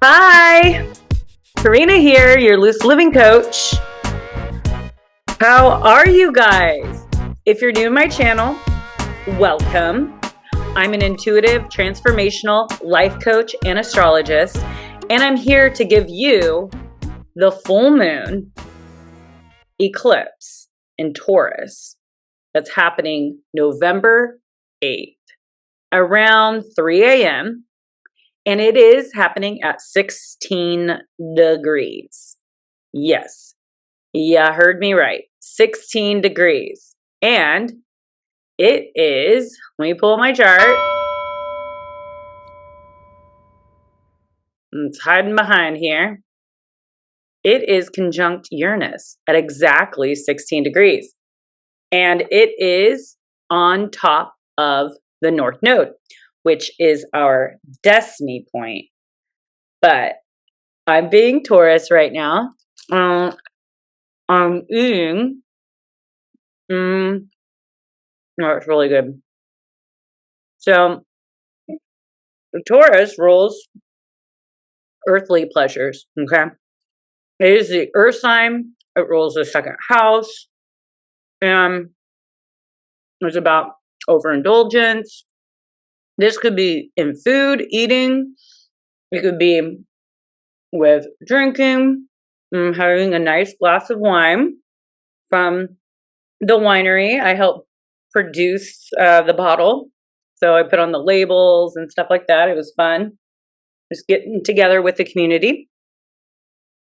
Hi, Karina here, your Lucid Living coach. How are you guys? If you're new to my channel, welcome. I'm an intuitive, transformational life coach and astrologist, and I'm here to give you the full moon eclipse in Taurus that's happening November 8th around 3 a.m. And it is happening at 16 degrees. Yes. Yeah, heard me right. 16 degrees. And it is, let me pull my chart. It's hiding behind here. It is conjunct Uranus at exactly 16 degrees. And it is on top of the North Node, which is our destiny point. But I'm being Taurus right now. I'm eating. No, it's really good. So, Taurus rules earthly pleasures. Okay, it is the Earth sign. It rules the second house, and it's about overindulgence. This could be in food, eating. It could be with drinking, having a nice glass of wine from the winery. I help produce the bottle. So I put on the labels and stuff like that. It was fun. Just getting together with the community.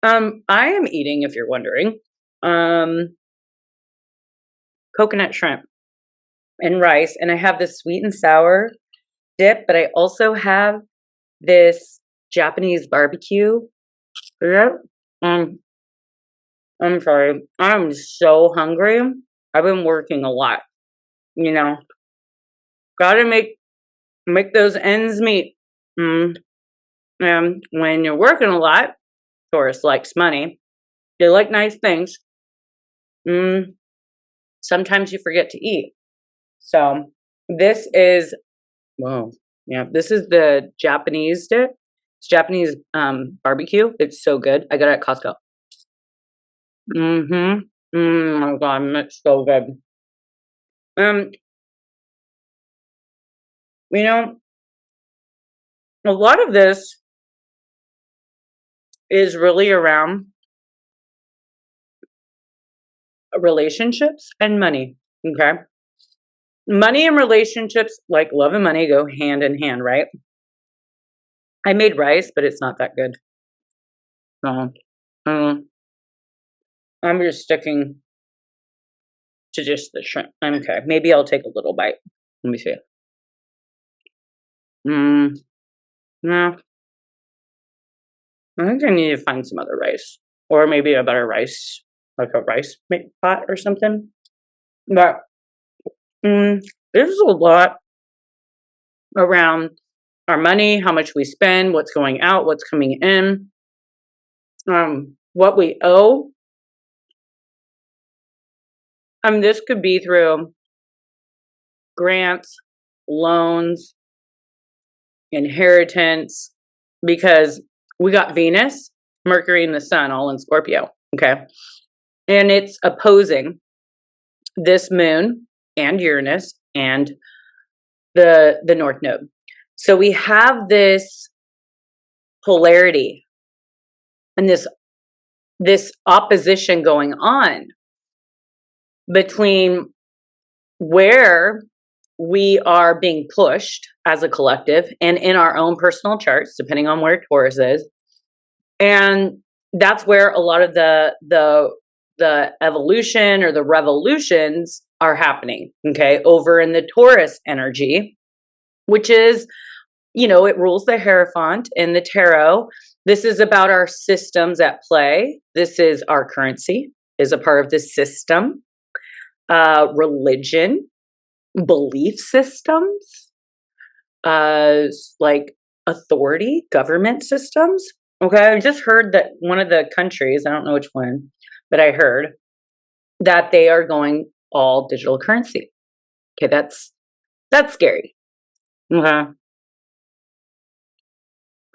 I am eating, if you're wondering, coconut shrimp and rice. And I have this sweet and sour dip, but I also have this Japanese barbecue. Yeah. I'm sorry. I'm so hungry. I've been working a lot. You know, gotta make those ends meet. And when you're working a lot, Taurus likes money. They like nice things. Sometimes you forget to eat. So this is, whoa, yeah, this is the Japanese dip. It's Japanese barbecue. It's so good. I got it at Costco. Oh my God, it's so good. You know, a lot of this is really around relationships and money. Okay. Money and relationships, like love and money, go hand in hand, right? I made rice, but it's not that good. So, I'm just sticking to just the shrimp. I'm okay. Maybe I'll take a little bite. Let me see. No. I think I need to find some other rice. Or maybe a better rice, like a rice pot or something. But there's a lot around our money, how much we spend, what's going out, what's coming in, what we owe. This could be through grants, loans, inheritance, because we got Venus, Mercury, and the Sun all in Scorpio. Okay. And it's opposing this moon and Uranus and the North Node. So we have this polarity and this opposition going on between where we are being pushed as a collective and in our own personal charts, depending on where Taurus is. And that's where a lot of the evolution or the revolutions are happening, okay, over in the Taurus energy, which is, it rules the Hierophant in the tarot. This is about our systems at play. This is our currency is a part of the system, religion, belief systems, like authority, government systems. Okay, I just heard that one of the countries, I don't know which one, but I heard that they are going all digital currency. Okay, that's scary. Okay.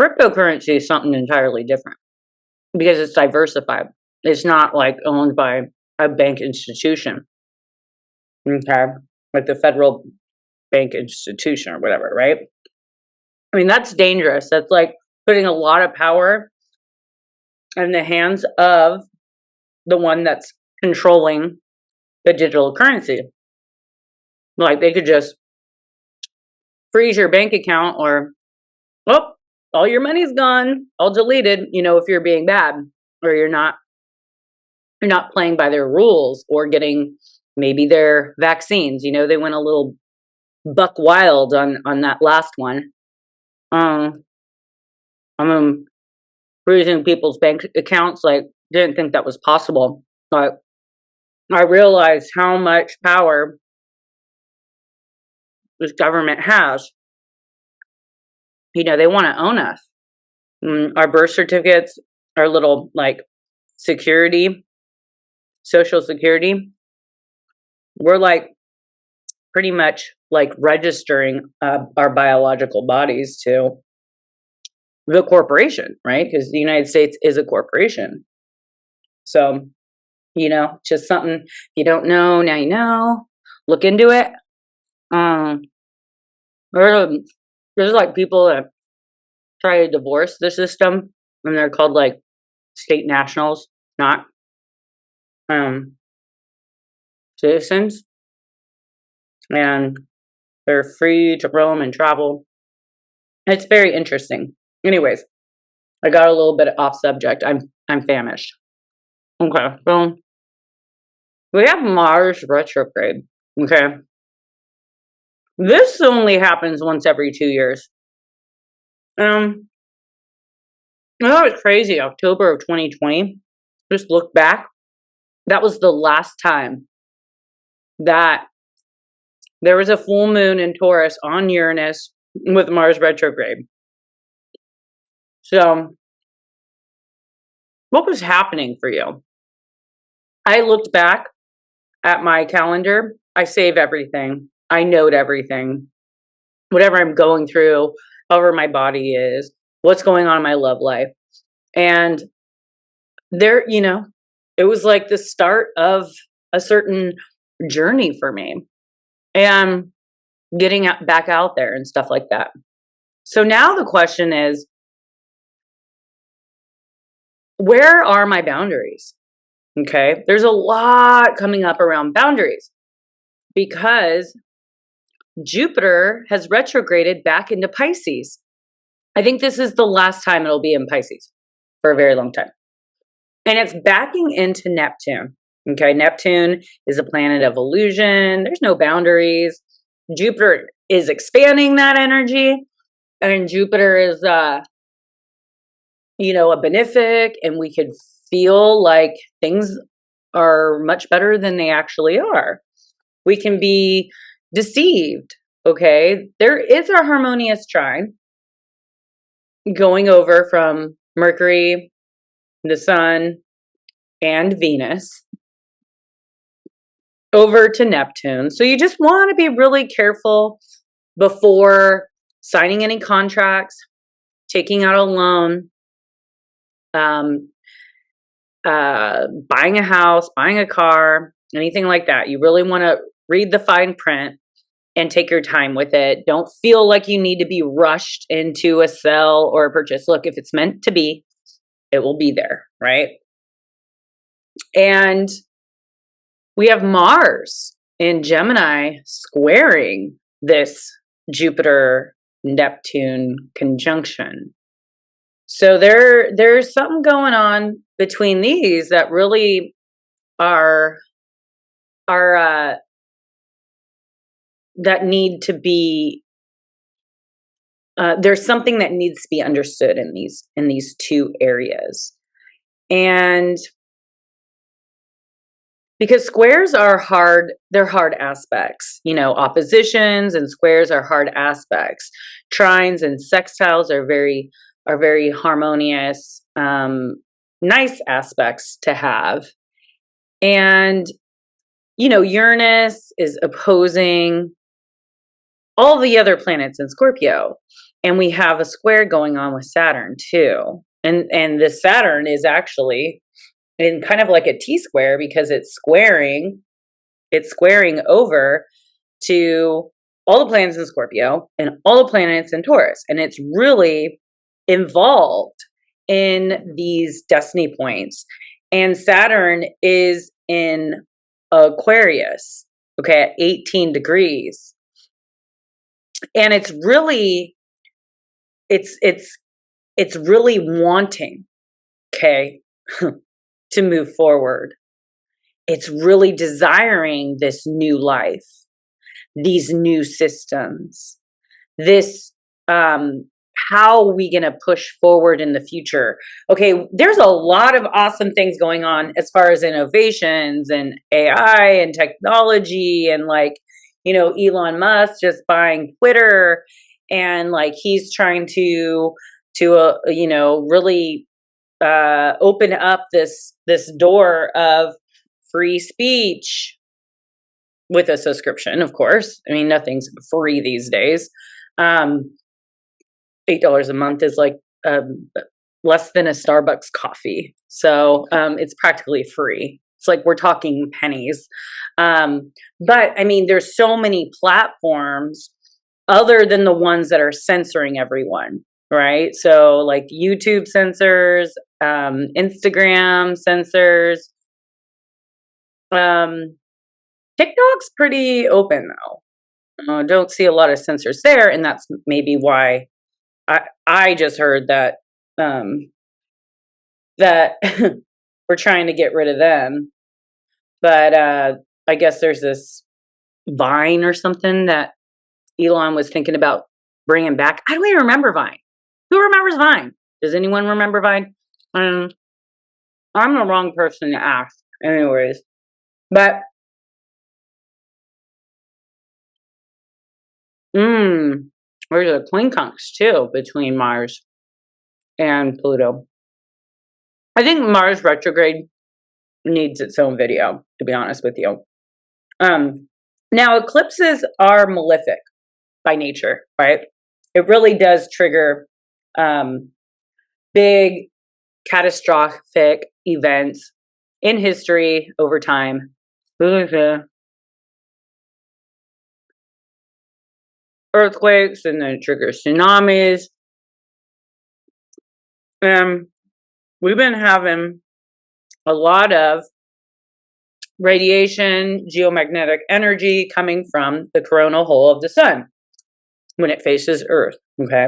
Cryptocurrency is something entirely different because it's diversified. It's not like owned by a bank institution, okay, like the federal bank institution or whatever, right? I mean, that's dangerous. That's like putting a lot of power in the hands of the one that's controlling the digital currency. Like they could just freeze your bank account or, oh, all your money's gone, all deleted, if you're being bad or you're not playing by their rules or getting maybe their vaccines. They went a little buck wild on that last one. I'm freezing people's bank accounts. Like, didn't think that was possible, but I realized how much power this government has. They want to own us. Our birth certificates, our little like security, social security. We're like pretty much like registering our biological bodies to the corporation, right? Because the United States is a corporation. So, just something, if you don't know, now you know. Look into it. There's like people that try to divorce the system, and they're called like state nationals, not citizens. And they're free to roam and travel. It's very interesting. Anyways, I got a little bit off subject. I'm famished. Okay, so we have Mars retrograde. Okay. This only happens once every 2 years. That was crazy. October of 2020. Just look back. That was the last time that there was a full moon in Taurus on Uranus with Mars retrograde. So, what was happening for you? I looked back at my calendar. I save everything. I note everything. Whatever I'm going through, however my body is, what's going on in my love life. And there, it was like the start of a certain journey for me. And getting back out there and stuff like that. So now the question is, where are my boundaries? Okay, there's a lot coming up around boundaries because Jupiter has retrograded back into Pisces. I think this is the last time it'll be in Pisces for a very long time. And it's backing into Neptune. Okay, Neptune is a planet of illusion. There's no boundaries. Jupiter is expanding that energy, and Jupiter is, a benefic, and we could feel like things are much better than they actually are. We can be deceived, okay? There is a harmonious trine going over from Mercury, the Sun, and Venus over to Neptune. So you just want to be really careful before signing any contracts, taking out a loan, buying a house, buying a car, anything like that. You really want to read the fine print and take your time with it. Don't feel like you need to be rushed into a sell or a purchase. Look, if it's meant to be, it will be there, right? And we have Mars in Gemini squaring this Jupiter-Neptune conjunction. So there's something going on between these that really are that need to be. There's something that needs to be understood in these two areas, and because squares are hard, they're hard aspects. Oppositions and squares are hard aspects. Trines and sextiles are very harmonious, nice aspects to have. And, Uranus is opposing all the other planets in Scorpio. And we have a square going on with Saturn too. And this Saturn is actually in kind of like a T-square because it's squaring over to all the planets in Scorpio and all the planets in Taurus. And it's really involved in these destiny points. And Saturn is in Aquarius, okay, at 18 degrees. And it's really wanting, okay, to move forward. It's really desiring this new life, these new systems, this, how are we going to push forward in the future? Okay, there's a lot of awesome things going on as far as innovations and AI and technology and like, you know, Elon Musk just buying Twitter and like he's trying to you know, really open up this door of free speech with a subscription, of course. I mean, nothing's free these days. $8 a month is like less than a Starbucks coffee. So it's practically free. It's like we're talking pennies. But I mean, there's so many platforms other than the ones that are censoring everyone, right? So like YouTube censors, Instagram censors. TikTok's pretty open though. Don't see a lot of censors there, and that's maybe why I just heard that that we're trying to get rid of them. But I guess there's this Vine or something that Elon was thinking about bringing back. I don't even remember Vine. Who remembers Vine? Does anyone remember Vine? I'm the wrong person to ask. Anyways, but there's a quincunx too between Mars and Pluto. I think Mars retrograde needs its own video, to be honest with you. Now, eclipses are malefic by nature, right? It really does trigger big catastrophic events in history over time. Earthquakes, and then it triggers tsunamis. We've been having a lot of radiation, geomagnetic energy coming from the coronal hole of the sun when it faces Earth, okay?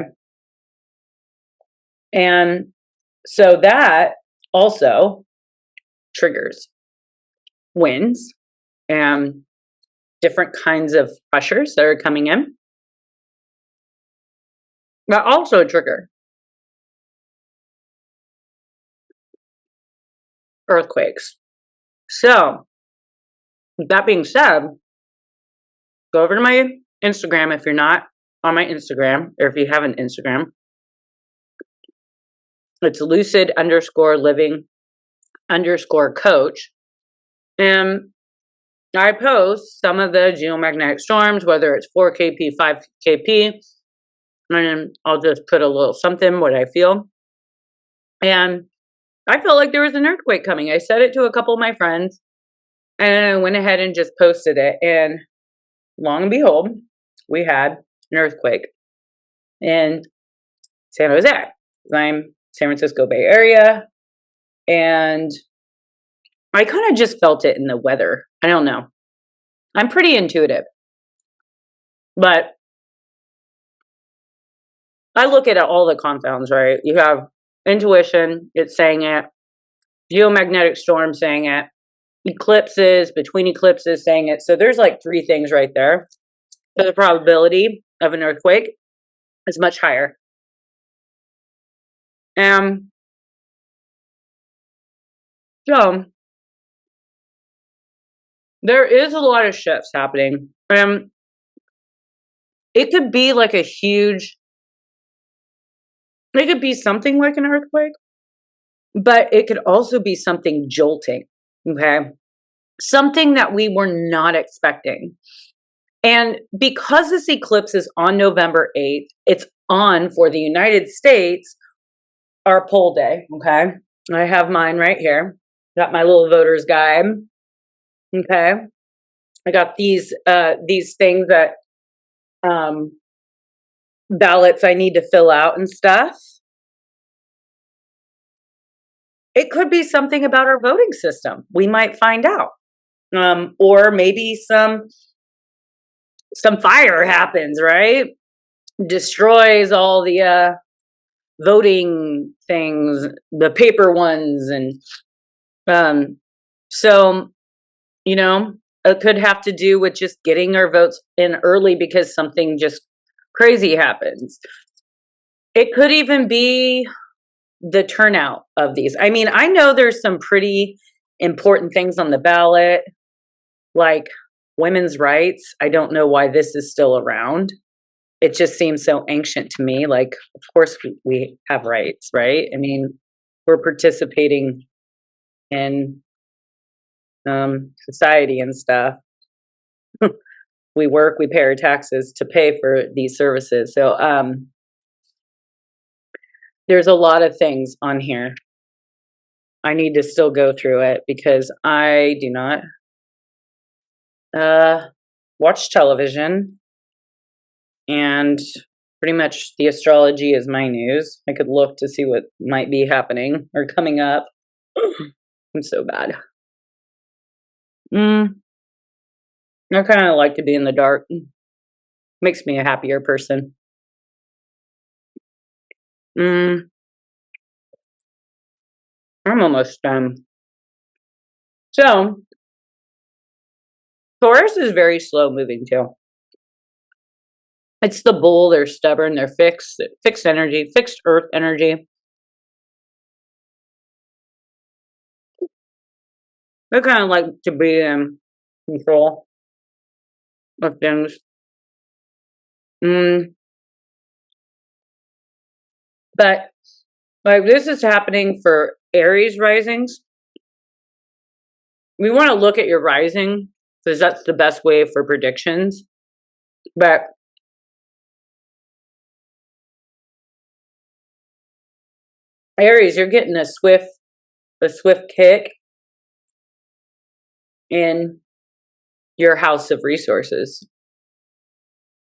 And so that also triggers winds and different kinds of pressures that are coming in. That also trigger earthquakes. So, with that being said, go over to my Instagram if you're not on my Instagram, or if you have an Instagram. It's Lucid_living_coach. And I post some of the geomagnetic storms, whether it's 4 kp, 5 kp, and I'll just put a little something, what I feel. And I felt like there was an earthquake coming. I said it to a couple of my friends, and I went ahead and just posted it. And long and behold, we had an earthquake in San Jose. I'm San Francisco Bay Area, and I kind of just felt it in the weather. I don't know. I'm pretty intuitive, but I look at all the confounds, right? You have intuition, it's saying it, geomagnetic storm saying it, eclipses, between eclipses saying it. So there's like 3 things right there. But the probability of an earthquake is much higher. So there is a lot of shifts happening. It could be like it could be something like an earthquake, but it could also be something jolting, okay? Something that we were not expecting. And because this eclipse is on November 8th, it's on for the United States our poll day. Okay. I have mine right here. Got my little voter's guide. Okay. I got these things that ballots I need to fill out and stuff. It could be something about our voting system. We might find out. Or maybe some fire happens, right? Destroys all the voting things, the paper ones, and so it could have to do with just getting our votes in early because something just crazy happens. It could even be the turnout of these. I mean, I know there's some pretty important things on the ballot, like women's rights. I don't know why this is still around. It just seems so ancient to me. Like, of course we have rights, right? I mean, we're participating in society and stuff. We work, we pay our taxes to pay for these services. So there's a lot of things on here. I need to still go through it because I do not watch television, and pretty much the astrology is my news. I could look to see what might be happening or coming up. I'm so bad. I kind of like to be in the dark. Makes me a happier person. I'm almost done. So, Taurus is very slow moving too. It's the bull. They're stubborn. They're fixed energy, fixed earth energy. They kind of like to be in control of things. But like this is happening for Aries risings. We want to look at your rising because that's the best way for predictions. But Aries, you're getting a swift kick in your house of resources.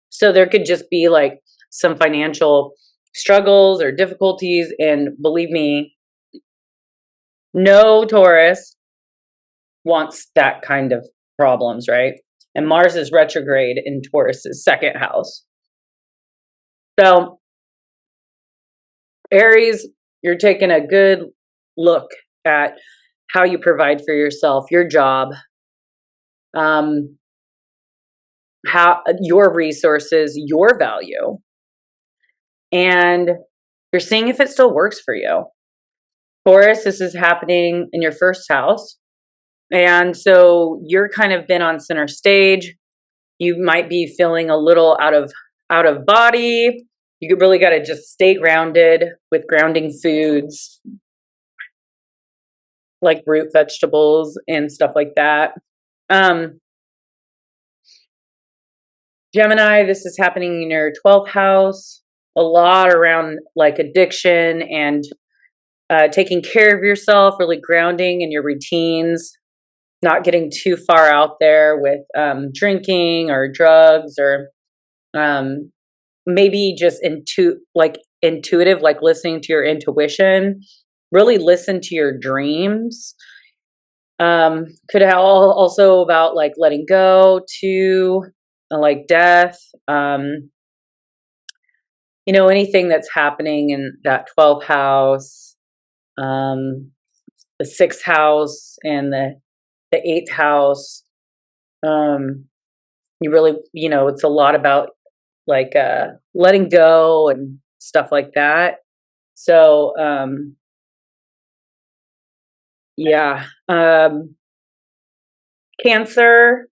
So there could just be like some financial struggles or difficulties. And believe me, no Taurus wants that kind of problems, right? And Mars is retrograde in Taurus's second house. So Aries, you're taking a good look at how you provide for yourself, your job, how your resources, your value, and you're seeing if it still works for you. Taurus, this is happening in your first house. And so you're kind of been on center stage. You might be feeling a little out of body. You really got to just stay grounded with grounding foods like root vegetables and stuff like that. Gemini, this is happening in your 12th house. A lot around like addiction and taking care of yourself, really grounding in your routines, not getting too far out there with drinking or drugs, or maybe just intuitive, like listening to your intuition. Really listen to your dreams. Could have also about like letting go to like death. Anything that's happening in that 12th house, the 6th house, and the 8th house. You really, it's a lot about like letting go and stuff like that. So, yeah. Cancer,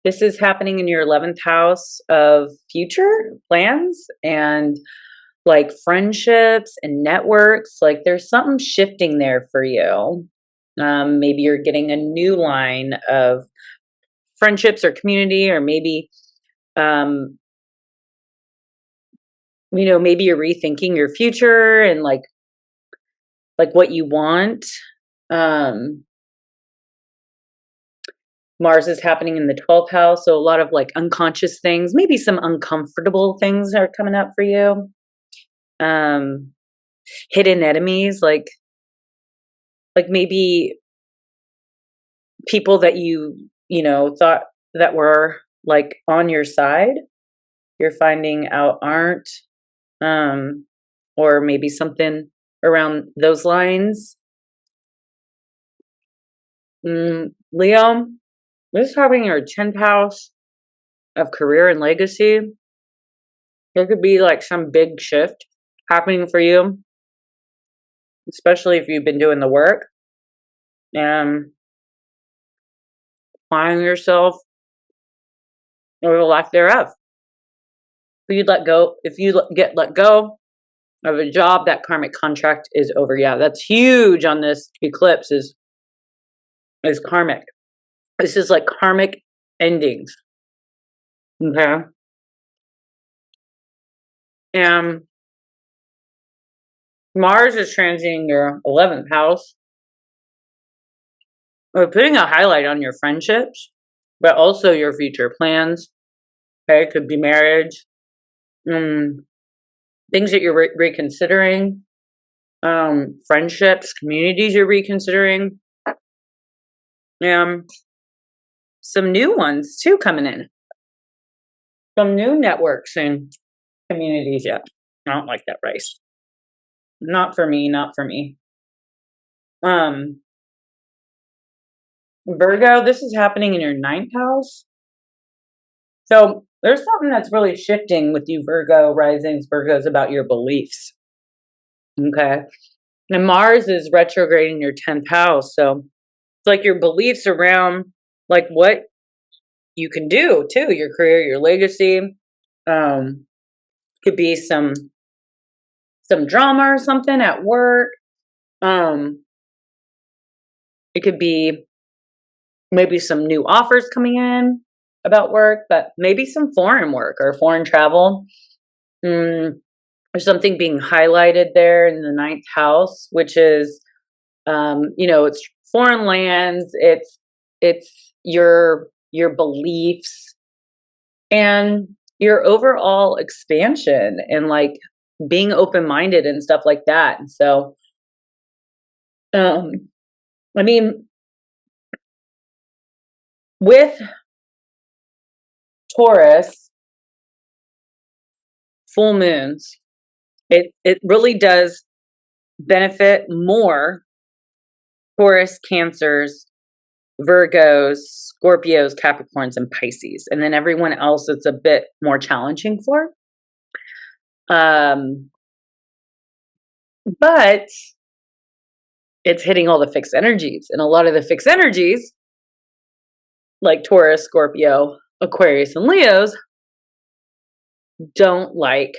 this is happening in your 11th house of future plans and like friendships and networks. Like there's something shifting there for you. Maybe you're getting a new line of friendships or community, or maybe you know, maybe you're rethinking your future and like what you want. Mars is happening in the 12th house, so a lot of like unconscious things, maybe some uncomfortable things are coming up for you. Hidden enemies, like maybe people that you know thought that were like on your side, you're finding out aren't, or maybe something around those lines. Leo, this is happening in your 10th house of career and legacy. There could be like some big shift happening for you, especially if you've been doing the work and applying yourself or the lack thereof. If you get let go of a job, that karmic contract is over. Yeah, that's huge on this eclipse is karmic. This is like karmic endings. Okay. And Mars is transiting your 11th house. We're putting a highlight on your friendships, but also your future plans. Okay, it could be marriage, things that you're reconsidering, friendships, communities you're reconsidering, some new ones too coming in, some new networks and communities. Yeah, I don't like that race. Not for me. Not for me. Virgo, this is happening in your 9th house. So there's something that's really shifting with you, Virgo risings, Virgos, about your beliefs. Okay. And Mars is retrograding your 10th house. So it's like your beliefs around like what you can do too, your career, your legacy. Could be some drama or something at work. It could be maybe some new offers coming in about work, but maybe some foreign work or foreign travel. There's something being highlighted there in the 9th house, which is, you know, it's foreign lands. It's your beliefs and your overall expansion and like being open-minded and stuff like that. And so, I mean, with Taurus, full moons, it really does benefit more Taurus, Cancers, Virgos, Scorpios, Capricorns, and Pisces. And then everyone else it's a bit more challenging for. But it's hitting all the fixed energies. And a lot of the fixed energies, like Taurus, Scorpio, Aquarius, and Leos, don't like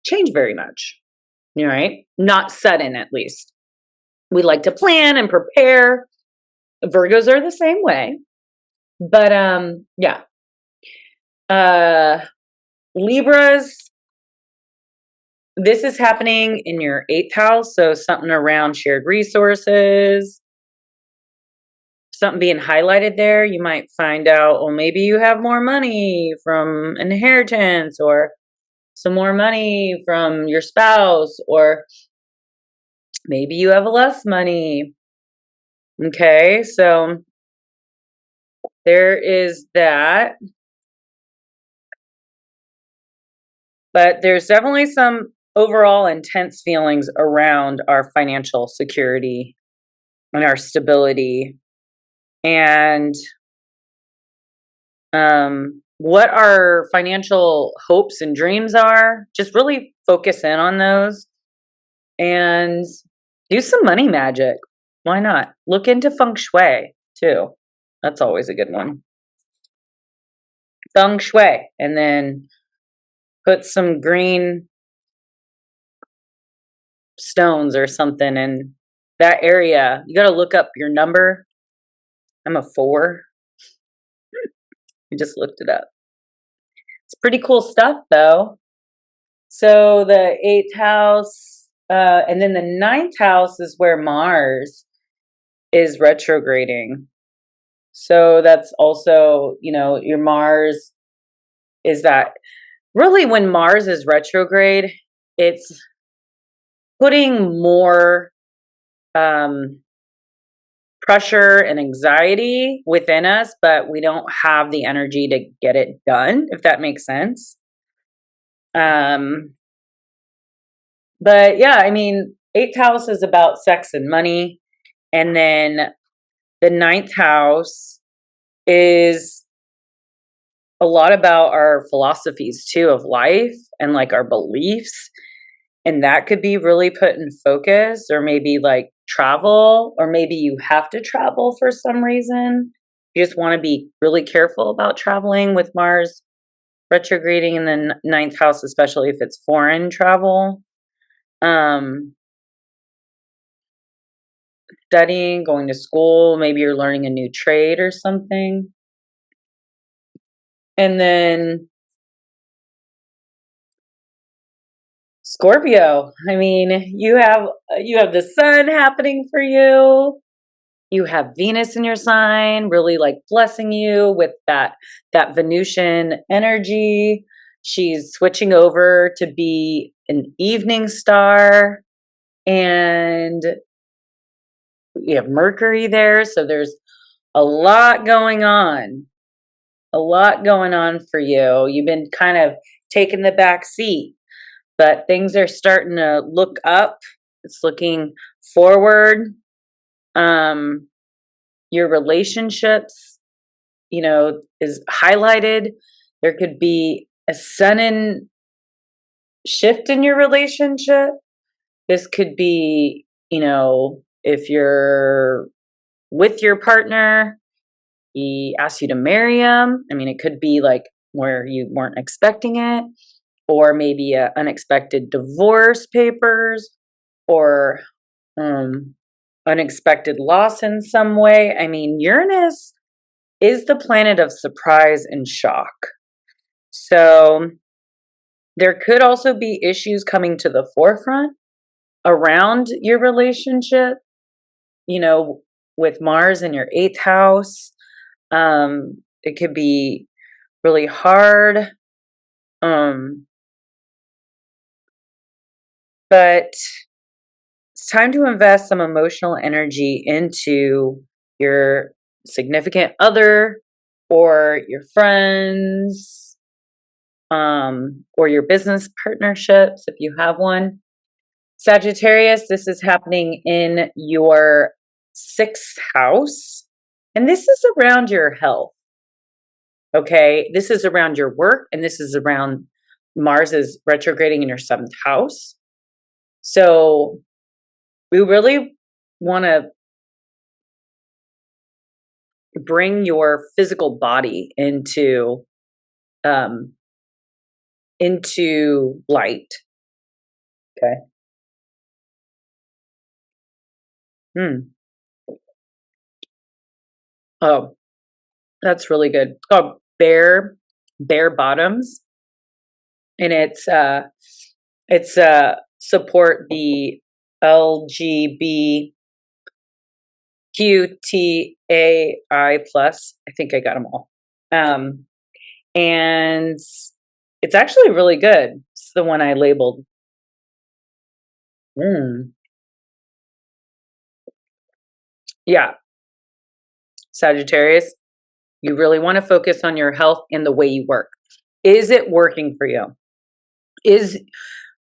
change very much. All right? Not sudden, at least. We like to plan and prepare. Virgos are the same way. But yeah. Libras, this is happening in your 8th house. So something around shared resources, something being highlighted there. You might find out, well, maybe you have more money from inheritance or some more money from your spouse, or maybe you have less money. Okay, so there is that. But there's definitely some overall intense feelings around our financial security and our stability and what our financial hopes and dreams are. Just really focus in on those and do some money magic. Why not? Look into feng shui too. That's always a good one. Feng shui, and then put some green stones or something in that area. You got to look up your number. I'm a 4. I just looked it up. It's pretty cool stuff though. So the 8th house, and then the 9th house is where Mars is retrograding. So that's also, your Mars is that really when Mars is retrograde, it's putting more pressure and anxiety within us, but we don't have the energy to get it done, if that makes sense. But yeah, I mean, 8th house is about sex and money. And then the 9th house is a lot about our philosophies too of life and like our beliefs. And that could be really put in focus, or maybe like travel, or maybe you have to travel for some reason. You just want to be really careful about traveling with Mars retrograding in the 9th house, especially if it's foreign travel. Studying, going to school, maybe you're learning a new trade or something. And then Scorpio, I mean, you have the sun happening for you. You have Venus in your sign, really like blessing you with that Venusian energy. She's switching over to be an evening star, and you have Mercury there, so there's a lot going on. A lot going on for you. You've been kind of taking the back seat, but things are starting to look up. It's looking forward. Your relationships, is highlighted. There could be a sudden shift in your relationship. This could be, if you're with your partner, he asks you to marry him. I mean, it could be like where you weren't expecting it, or maybe a unexpected divorce papers, or unexpected loss in some way. I mean, Uranus is the planet of surprise and shock. So there could also be issues coming to the forefront around your relationship, with Mars in your 8th house. It could be really hard. But it's time to invest some emotional energy into your significant other, or your friends, or your business partnerships if you have one. Sagittarius, this is happening in your 6th house, and this is around your health. Okay, this is around your work, and this is around Mars is retrograding in your 7th house. So we really want to bring your physical body into light. Okay. Oh, that's really good. It's called bare bottoms, and it's support the LGBTQIA+. I think I got them all. And it's actually really good. It's the one I labeled. Yeah. Sagittarius, you really want to focus on your health and the way you work. Is it working for you? Is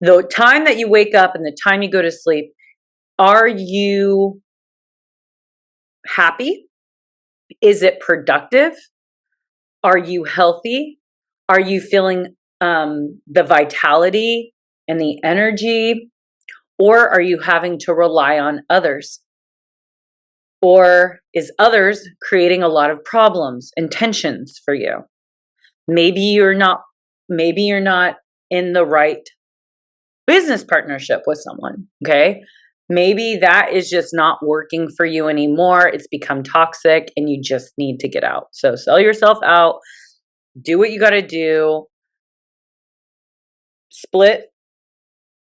the time that you wake up and the time you go to sleep, are you happy? Is it productive? Are you healthy? Are you feeling the vitality and the energy? Or are you having to rely on others? Or is others creating a lot of problems and tensions for you? Maybe you're not in the right business partnership with someone, okay? Maybe that is just not working for you anymore. It's become toxic and you just need to get out. So sell yourself out, do what you got to do, split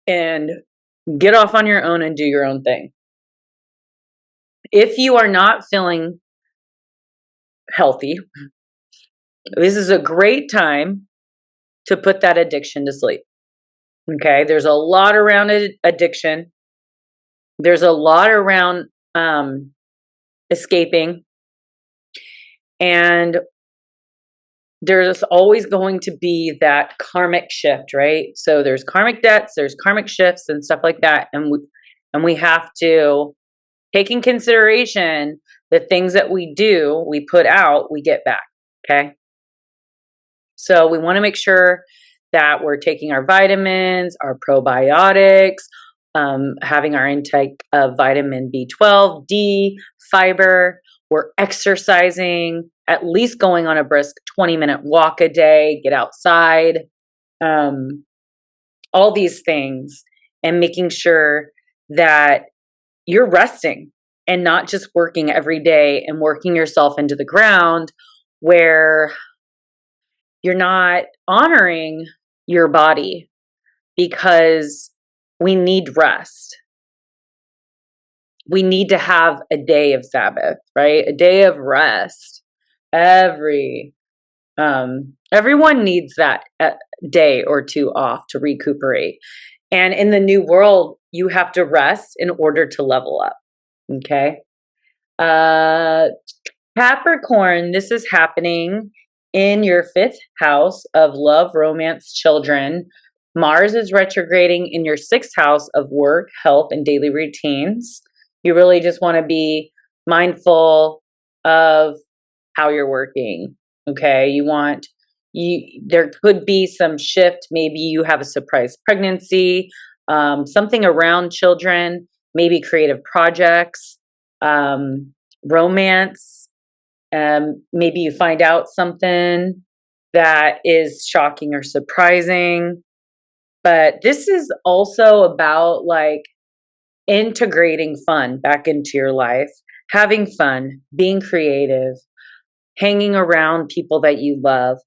and get off on your own and do your own thing. If you are not feeling healthy, this is a great time to put that addiction to sleep. Okay, there's a lot around addiction. There's a lot around escaping, and there's always going to be that karmic shift, right? So there's karmic debts, there's karmic shifts and stuff like that, and we have to take in consideration the things that we do, we put out, we get back. Okay, so we want to make sure that we're taking our vitamins, our probiotics, having our intake of vitamin B12, D, fiber. We're exercising, at least going on a brisk 20-minute walk a day, get outside, all these things, and making sure that you're resting and not just working every day and working yourself into the ground where you're not honoring your body, because we need rest. We need to have a day of Sabbath, right? A day of rest. Everyone needs that day or two off to recuperate. And in the new world, you have to rest in order to level up. Okay. Capricorn, this is happening in your 5th house of love, romance, children. Mars is retrograding in your 6th house of work, health, and daily routines. You really just want to be mindful of how you're working. Okay. There could be some shift. Maybe you have a surprise pregnancy, something around children, maybe creative projects, romance. Maybe you find out something that is shocking or surprising. But this is also about like integrating fun back into your life, having fun, being creative, hanging around people that you love,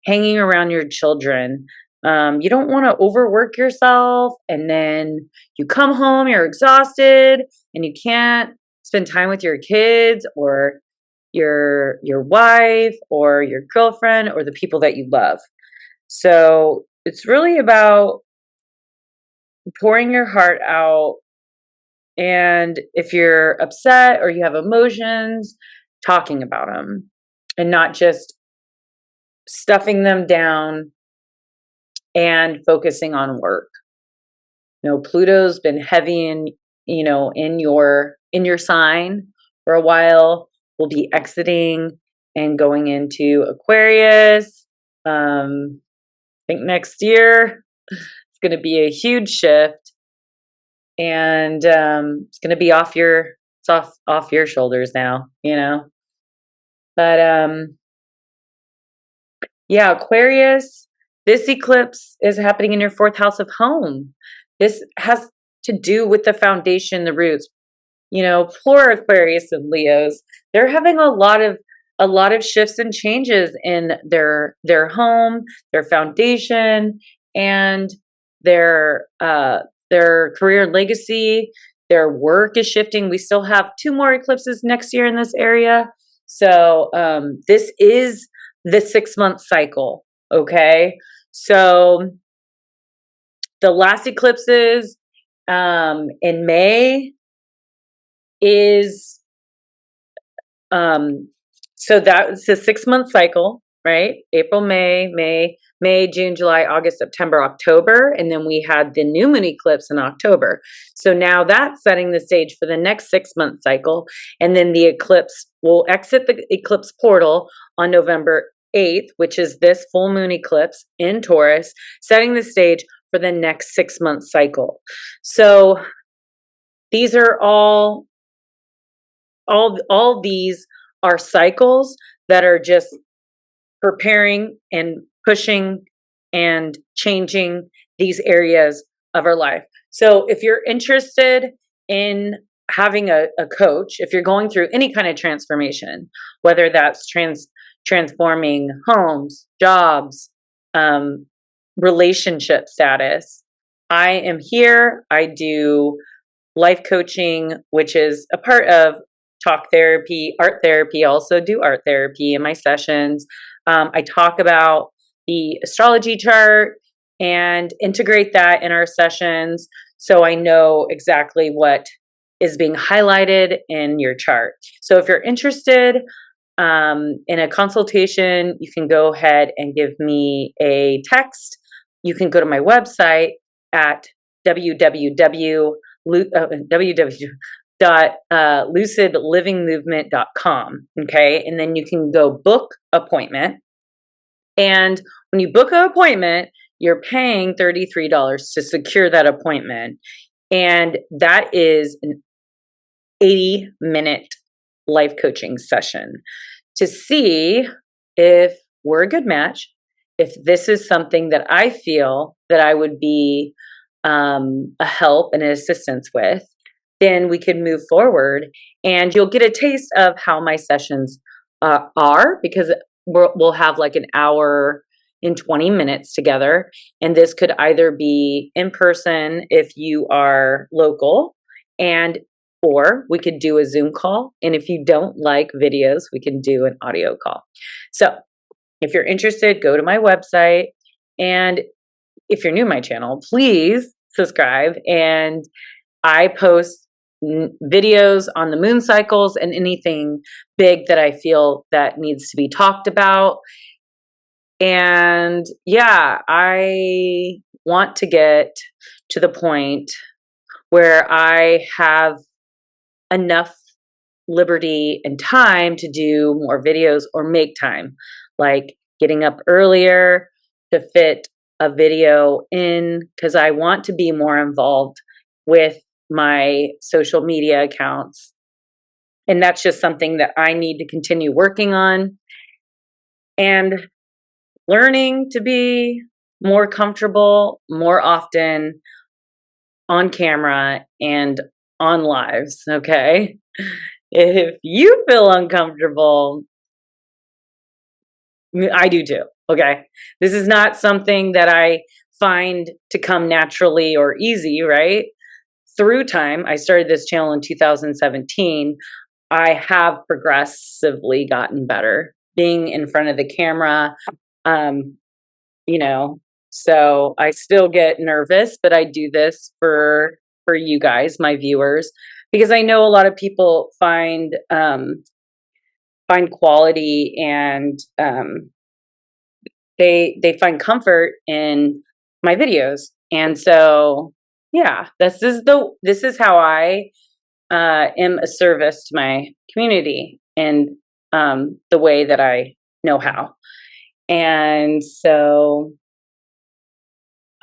hanging around your children. You don't want to overwork yourself, and then you come home, you're exhausted, and you can't spend time with your kids or your wife or your girlfriend or the people that you love. So it's really about pouring your heart out. And if you're upset or you have emotions, talking about them and not just stuffing them down and focusing on work. Pluto's been heavy in your sign for a while. We'll be exiting and going into Aquarius. I think next year it's going to be a huge shift, and it's going to be off your shoulders now, But yeah, Aquarius, this eclipse is happening in your 4th house of home. This has to do with the foundation, the roots. Poor Aquarius and Leos, they're having a lot of shifts and changes in their home, their foundation, and their career legacy. Their work is shifting. We still have 2 more eclipses next year in this area. So this is the 6-month cycle. Okay. So the last eclipses in May is so that's a 6-month cycle, right? April, May, June, July, August, September, October, and then we had the new moon eclipse in October. So now that's setting the stage for the next 6-month cycle, and then the eclipse will exit the eclipse portal on November 8th, which is this full moon eclipse in Taurus, setting the stage for the next 6-month cycle. So these are all these are cycles that are just preparing and pushing and changing these areas of our life. So if you're interested in having a coach, if you're going through any kind of transformation, whether that's transforming homes, jobs, relationship status, I am here. I do life coaching, which is a part of talk therapy, art therapy. I also do art therapy in my sessions. I talk about the astrology chart and integrate that in our sessions so I know exactly what is being highlighted in your chart. So if you're interested in a consultation, you can go ahead and give me a text. You can go to my website at www.lucidlivingmovement.com. Okay. And then you can go book appointment. And when you book an appointment, you're paying $33 to secure that appointment. And that is an 80-minute life coaching session to see if we're a good match, if this is something that I feel that I would be a help and an assistance with, then we can move forward and you'll get a taste of how my sessions are, because we'll have like an hour and 20 minutes together. And this could either be in person if you are local, or we could do a Zoom call. And if you don't like videos, we can do an audio call. So if you're interested, go to my website. And if you're new to my channel, please subscribe. And I post videos on the moon cycles and anything big that I feel that needs to be talked about. And yeah, I want to get to the point where I have enough liberty and time to do more videos or make time, like getting up earlier to fit a video in, because I want to be more involved with my social media accounts. And that's just something that I need to continue working on and learning to be more comfortable more often on camera and on lives. Okay. If you feel uncomfortable, I do too. Okay. This is not something that I find to come naturally or easy, right? Through time, I started this channel in 2017. I have progressively gotten better being in front of the camera. So I still get nervous, but I do this for you guys, my viewers, because I know a lot of people find quality and they find comfort in my videos. And so yeah, this is how I am a service to my community in the way that I know how. And so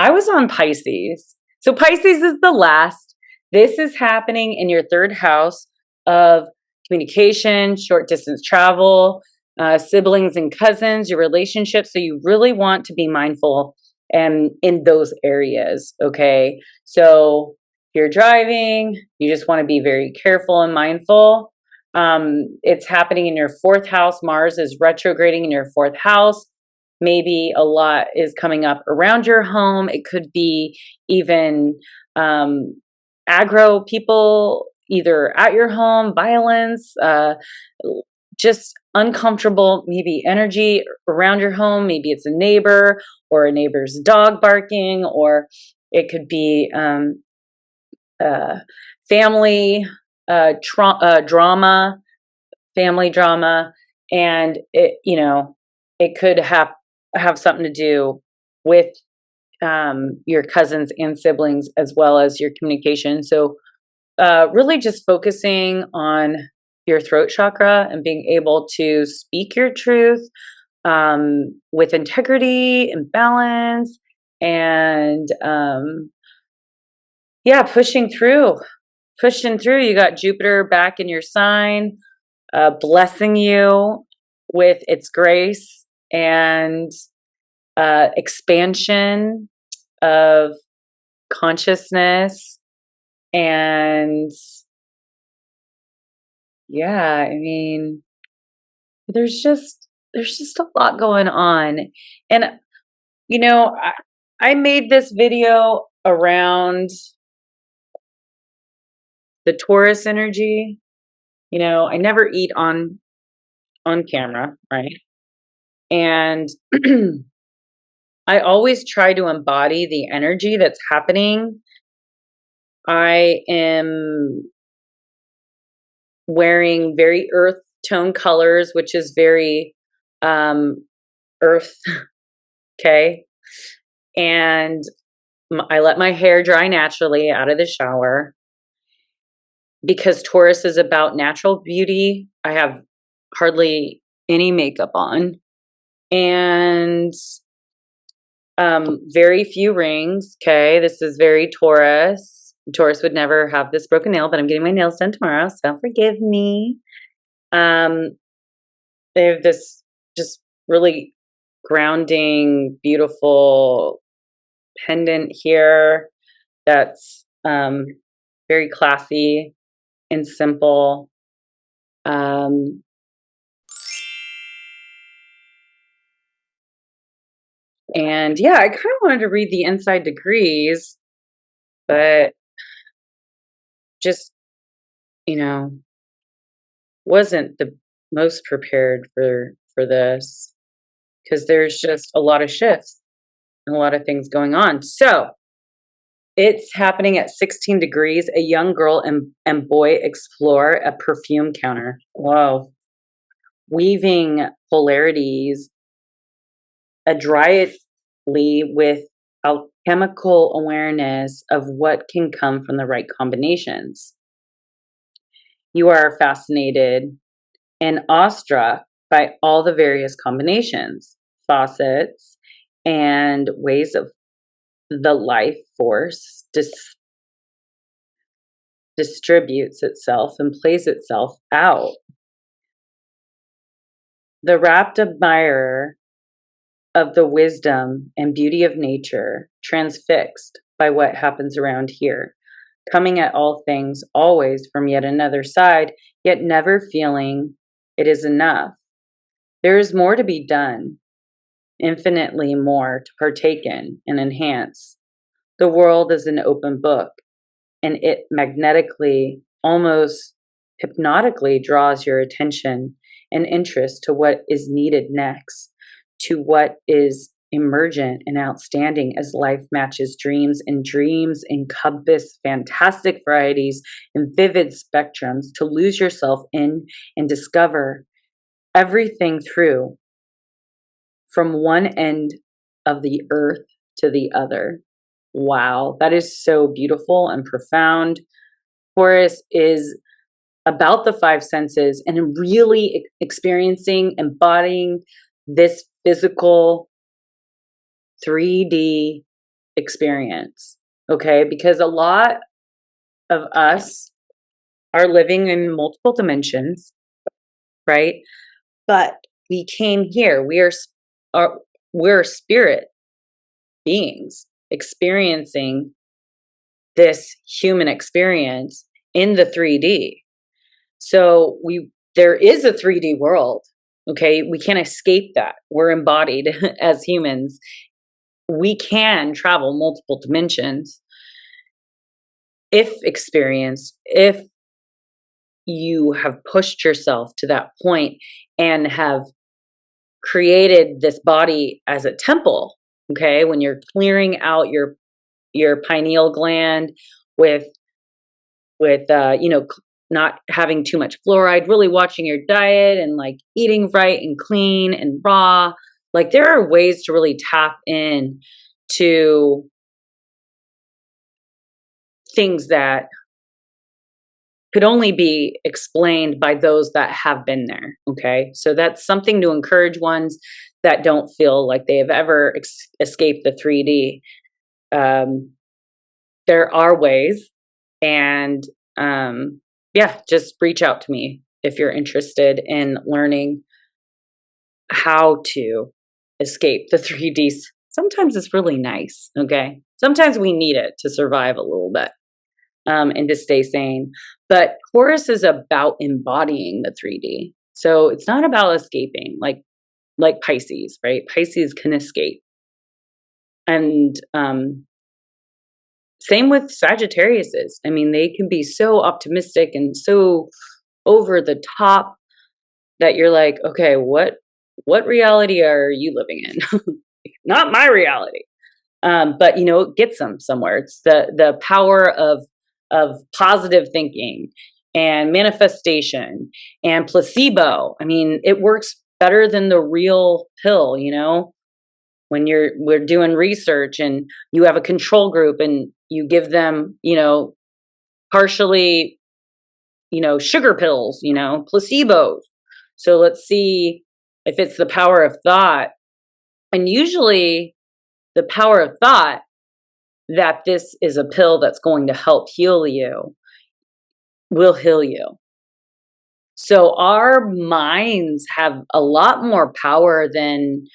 I was on Pisces. So Pisces is the last. This is happening in your third house of communication, short distance travel, siblings and cousins, your relationships. So you really want to be mindful and in those areas. Okay. So if you're driving, you just want to be very careful and mindful. It's happening in your fourth house. Mars is retrograding in your fourth house. Maybe a lot is coming up around your home. It could be even aggro people, either at your home, violence, just uncomfortable, maybe energy around your home. Maybe it's a neighbor or a neighbor's dog barking, or it could be family drama, family drama, and it could have something to do with your cousins and siblings, as well as your communication. So really just focusing on your throat chakra and being able to speak your truth with integrity and balance, and pushing through. You got Jupiter back in your sign, blessing you with its grace and expansion of consciousness. And there's just a lot going on. And I made this video around the Taurus energy. You know, I never eat on camera, right? And I always try to embody the energy that's happening. I am wearing very earth tone colors, which is very earth, okay? And I let my hair dry naturally out of the shower because Taurus is about natural beauty. I have hardly any makeup on and very few rings. Okay, this is very Taurus. Taurus would never have this broken nail, but I'm getting my nails done tomorrow, so forgive me. They have this just really grounding, beautiful pendant here that's very classy and simple. And yeah, I kind of wanted to read the inside degrees, but just, you know, wasn't the most prepared for this because there's just a lot of shifts and a lot of things going on. So it's happening at 16 degrees. A young girl and boy explore a perfume counter. Whoa. Weaving polarities adroitly with alchemical awareness of what can come from the right combinations. You are fascinated and awestruck by all the various combinations, facets, and ways of the life force distributes itself and plays itself out. The rapt admirer of the wisdom and beauty of nature, transfixed by what happens around here, coming at all things always from yet another side, yet never feeling it is enough. There is more to be done, infinitely more to partake in and enhance. The world is an open book, and it magnetically, almost hypnotically draws your attention and interest to what is needed next, to what is emergent and outstanding as life matches dreams, and dreams encompass fantastic varieties and vivid spectrums to lose yourself in and discover everything through from one end of the earth to the other. Wow, that is so beautiful and profound. Taurus is about the five senses and really experiencing, embodying this physical 3D experience. Okay, because a lot of us are living in multiple dimensions, right? But we came here. We're spirit beings experiencing this human experience in the 3D. So there is a 3D world. Okay, we can't escape that. We're embodied as humans. We can travel multiple dimensions if experienced, if you have pushed yourself to that point and have created this body as a temple. Okay, when you're clearing out your pineal gland with not having too much fluoride, really watching your diet and like eating right and clean and raw. Like there are ways to really tap in to things that could only be explained by those that have been there. Okay, so that's something to encourage ones that don't feel like they have ever escaped the 3D. There are ways, and yeah, just reach out to me if you're interested in learning how to escape the 3Ds. Sometimes it's really nice, okay? Sometimes we need it to survive a little bit and to stay sane. But Taurus is about embodying the 3D. So it's not about escaping like Pisces, right? Pisces can escape. And Same with Sagittariuses. I mean, they can be so optimistic and so over the top that you're like, okay, what reality are you living in? Not my reality. But you know, it gets them somewhere. It's the power of positive thinking and manifestation and placebo. I mean, it works better than the real pill, you know? When we're doing research and you have a control group and you give them, you know, partially, you know, sugar pills, you know, placebos. So let's see if it's the power of thought. And usually the power of thought that this is a pill that's going to help heal you will heal you. So our minds have a lot more power than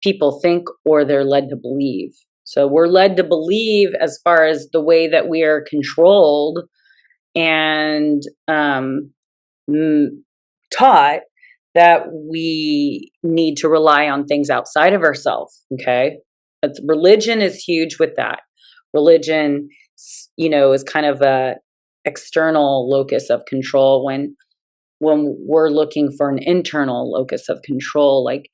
people think or they're led to believe. So we're led to believe as far as the way that we are controlled and taught that we need to rely on things outside of ourselves. Okay. Religion is huge with that. Religion, you know, is kind of a external locus of control when we're looking for an internal locus of control. Like,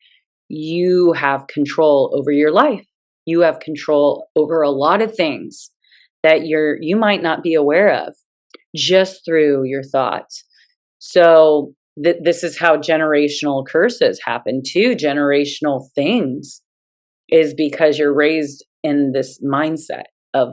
you have control over your life. You have control over a lot of things that you might not be aware of just through your thoughts. So this is how generational curses happen too. Generational things is because you're raised in this mindset of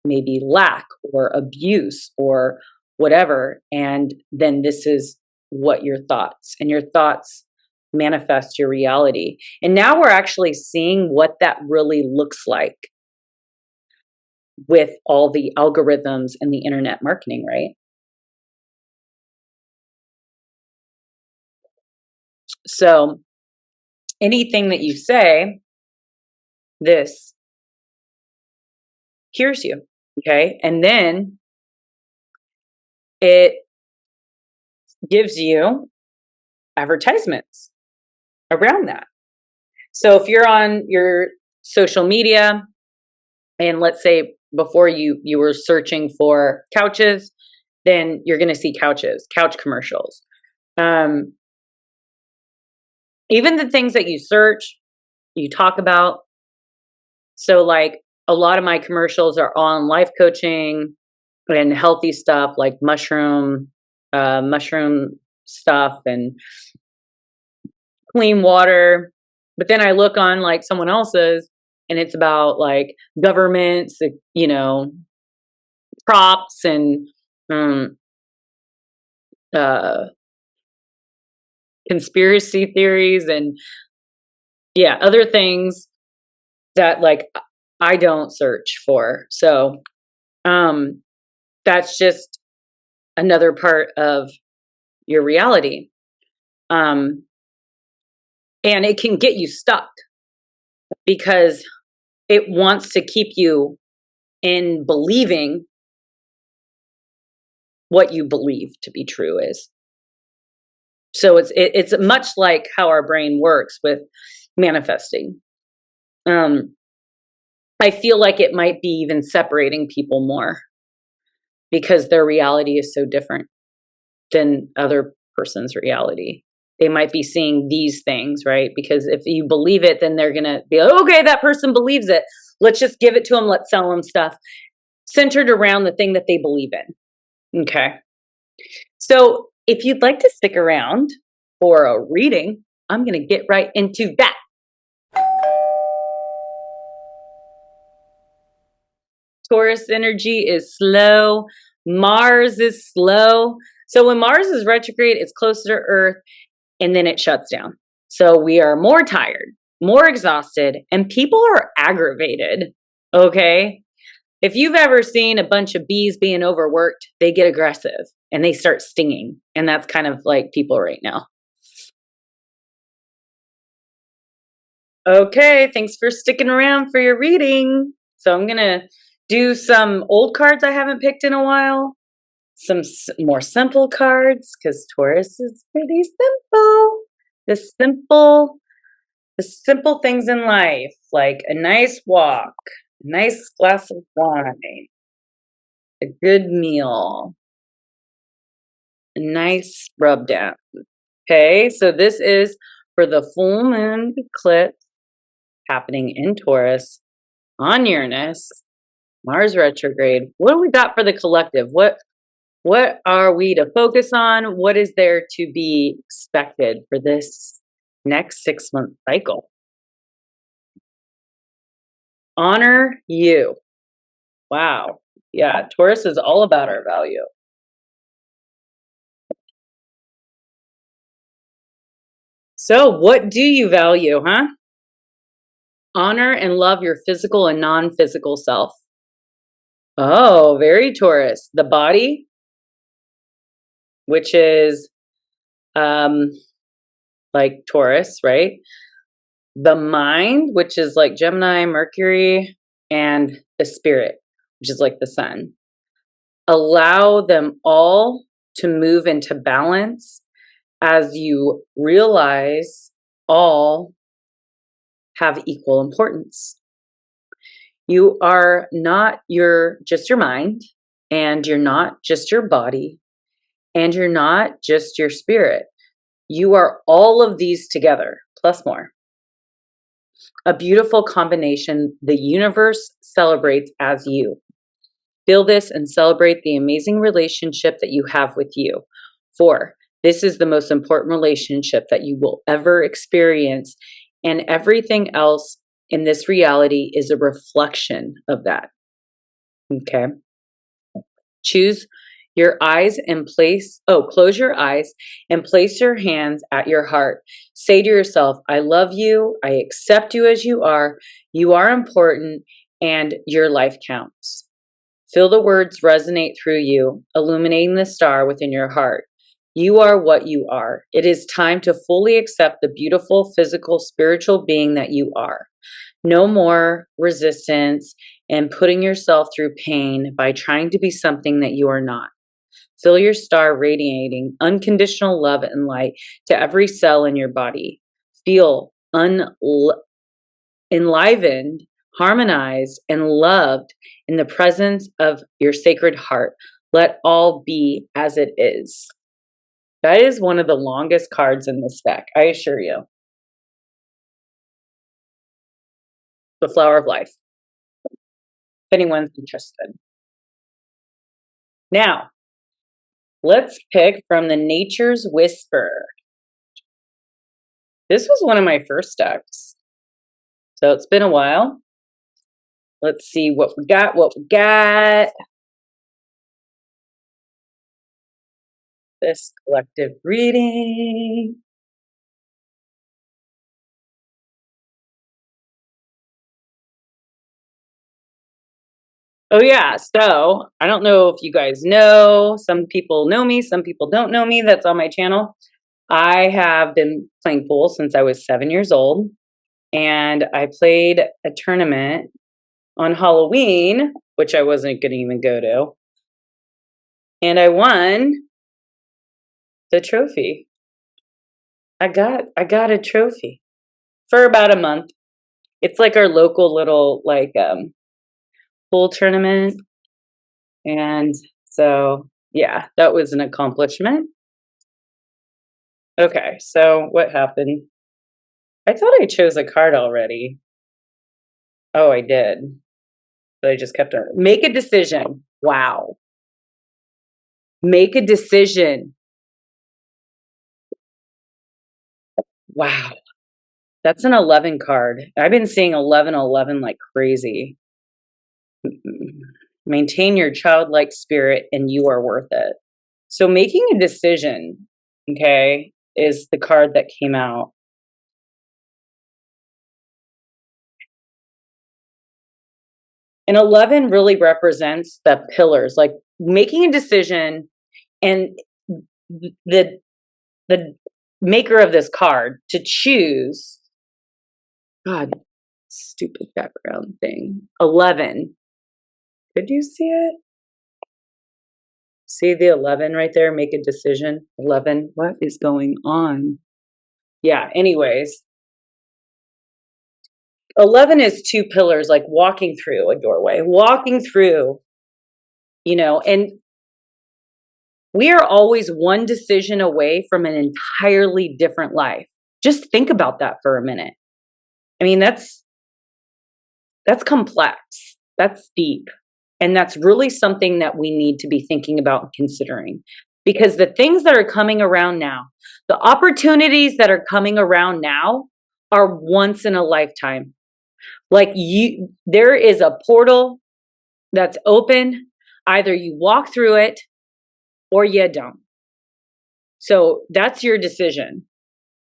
maybe lack or abuse or whatever. And then this is what your thoughts, and your thoughts manifest your reality. And now we're actually seeing what that really looks like with all the algorithms and the internet marketing, right? So anything that you say, this hears you, okay? And then it gives you advertisements around that. So if you're on your social media, and let's say before you were searching for couches, then you're going to see couch commercials. Even the things that you search, you talk about. So like a lot of my commercials are on life coaching and healthy stuff like mushroom stuff and clean water. But then I look on like someone else's and it's about like governments, you know, props and conspiracy theories and yeah, other things that like I don't search for. So that's just another part of your reality. And it can get you stuck because it wants to keep you in believing what you believe to be true is. So it's much like how our brain works with manifesting. I feel like it might be even separating people more because their reality is so different than other person's reality. They might be seeing these things, right? Because if you believe it, then they're going to be like, okay, that person believes it. Let's just give it to them. Let's sell them stuff centered around the thing that they believe in. Okay. So if you'd like to stick around for a reading, I'm going to get right into that. Taurus energy is slow. Mars is slow. So when Mars is retrograde, it's closer to Earth and then it shuts down. So we are more tired, more exhausted, and people are aggravated. Okay. If you've ever seen a bunch of bees being overworked, they get aggressive and they start stinging. And that's kind of like people right now. Okay. Thanks for sticking around for your reading. So I'm going to do some old cards I haven't picked in a while. Some more simple cards because Taurus is pretty simple. The simple things in life, like a nice walk, Nice glass of wine, a good meal, a nice rub down. Okay, so this is for the full moon eclipse happening in Taurus on Uranus, Mars retrograde. What do we got for the collective? What are we to focus on? What is there to be expected for this next 6-month cycle? Honor you. Wow. Yeah, Taurus is all about our value. So, what do you value, huh? Honor and love your physical and non-physical self. Oh, very Taurus. The body, which is like Taurus, right? The mind, which is like Gemini, Mercury, and the spirit, which is like the sun. Allow them all to move into balance as you realize all have equal importance. You are not just your mind, and you're not just your body, and you're not just your spirit. You are all of these together, plus more. A beautiful combination the universe celebrates as you. Feel this and celebrate the amazing relationship that you have with you. 4, this is the most important relationship that you will ever experience, and everything else in this reality is a reflection of that. Okay. Choose your eyes and close your eyes and place your hands at your heart. Say to yourself, I love you. I accept you as you are. You are important and your life counts. Feel the words resonate through you, illuminating the star within your heart. You are what you are. It is time to fully accept the beautiful, physical, spiritual being that you are. No more resistance and putting yourself through pain by trying to be something that you are not. Feel your star radiating unconditional love and light to every cell in your body. Feel enlivened, harmonized, and loved in the presence of your sacred heart. Let all be as it is. That is one of the longest cards in this deck, I assure you. The Flower of Life, if anyone's interested. Now, let's pick from the Nature's Whisper. This was one of my first decks, so it's been a while. Let's see what we got. This collective reading. Oh yeah, so I don't know if you guys know, some people know me, some people don't know me that's on my channel. I have been playing pool since I was 7 years old, and I played a tournament on Halloween, which I wasn't going to even go to, and I won the trophy. I got a trophy for about a month. It's like our local little pool tournament, and so yeah, that was an accomplishment. Okay, so what happened? I thought I chose a card already. Oh, I did. But I just kept on. Make a decision. Wow. Make a decision. Wow. That's an 11 card. I've been seeing 11 like crazy. Maintain your childlike spirit and you are worth it. So making a decision, okay, is the card that came out. And 11 really represents the pillars, like making a decision, and the maker of this card to choose. God, stupid background thing. 11. Could you see it? See the 11 right there? Make a decision. 11. What is going on? Yeah, anyways. 11 is two pillars, like walking through a doorway, walking through, and we are always one decision away from an entirely different life. Just think about that for a minute. I mean, that's complex. That's deep. And that's really something that we need to be thinking about and considering. Because the things that are coming around now, the opportunities that are coming around now are once in a lifetime. Like there is a portal that's open. Either you walk through it or you don't. So that's your decision.